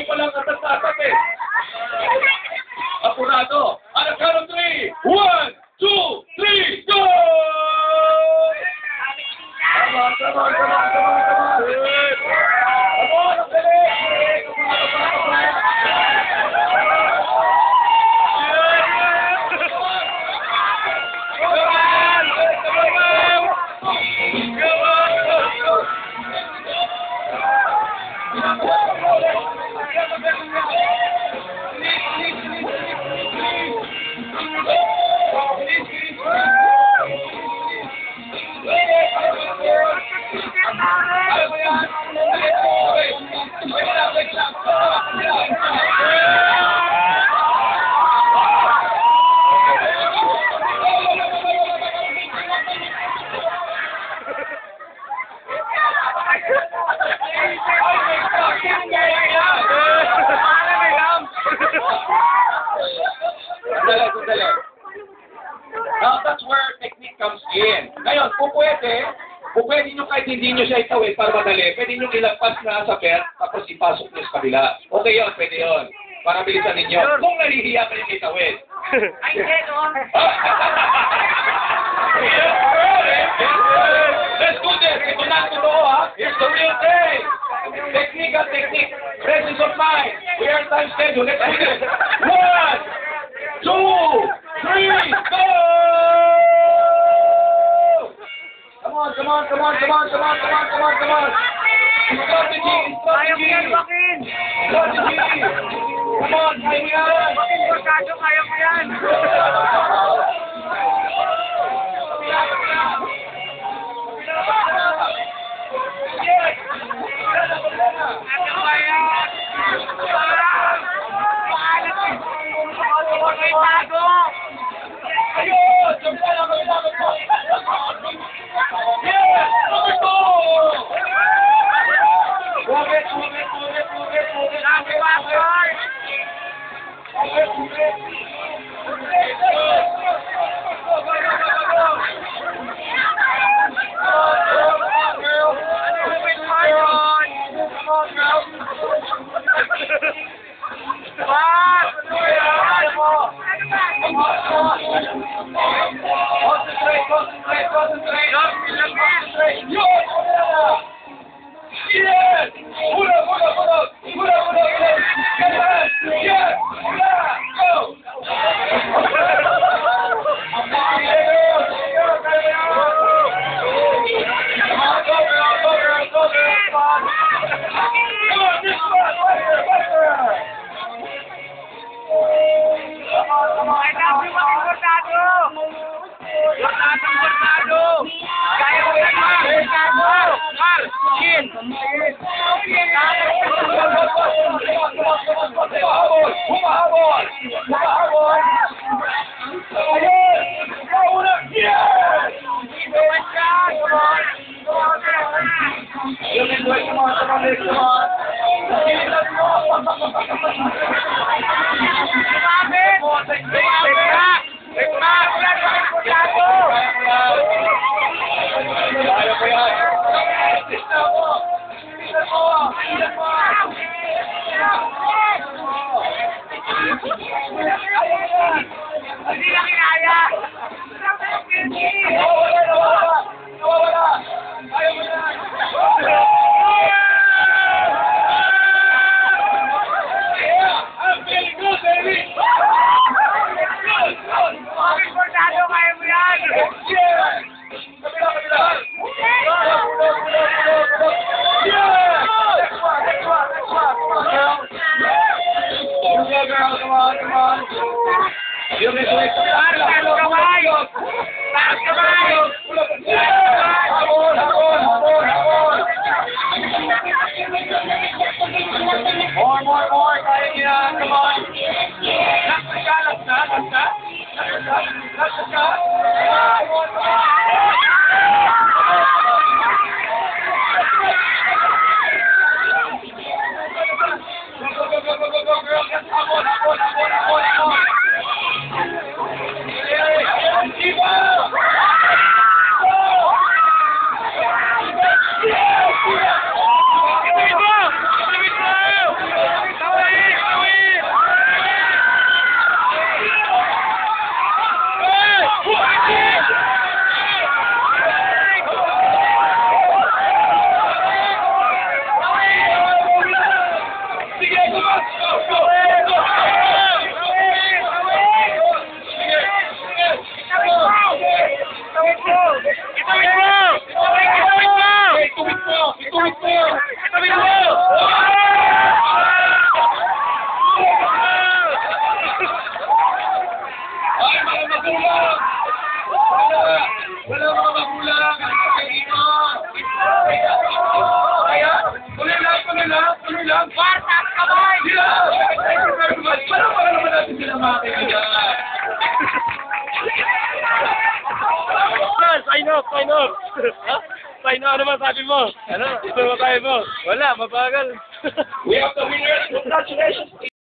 Yung palang katasasap eh. Apurado. On the count of 3. 1, 2, 3, go! Come on, come on, come on, come on, come on. Come on, Now, that's where technique comes in. Ngayon, kung pwede nyo kahit hindi nyo siya itawid para madali, pwede nyo ilagpas na sa pet, tapos ipasok nyo sa kabila. Okay yun, pwede yun. Para bilisan ninyo. Kung nahihiya kayo itawid. Ay, hindi, no? Let's do this. Ito na ang totoo, ha? Here's the real thing. Technical technique. Presence of mind. We are time schedule. Let's do this. 1, 2, 3, go! Come on, come on, come on, come on, come on, come on, come on, come on. Strategy, strategy. Strategy. Come on, kaya mo yan. Portado, kaya mo yan. Yes! Ano ba yan? Portado! Ayun! Sabihan ako yung namin po! Yes! Number 2! Mugit! Happy Bastard! More, kaya niya, come on. Last na. Go, girl. Yes, habol. Go! kabila mo! Ay, mga magulang! Wala mga magulang! Kaya dito! Kaya, tuloy lang! Batas kamay! Sila! Thank you very much! Parang naman natin sila mga kaibigan! Sign up! Ha? Sign up, ano ba sabi mo? Ano? Ito ba tayo mo? Wala, mabagal. We have the winners!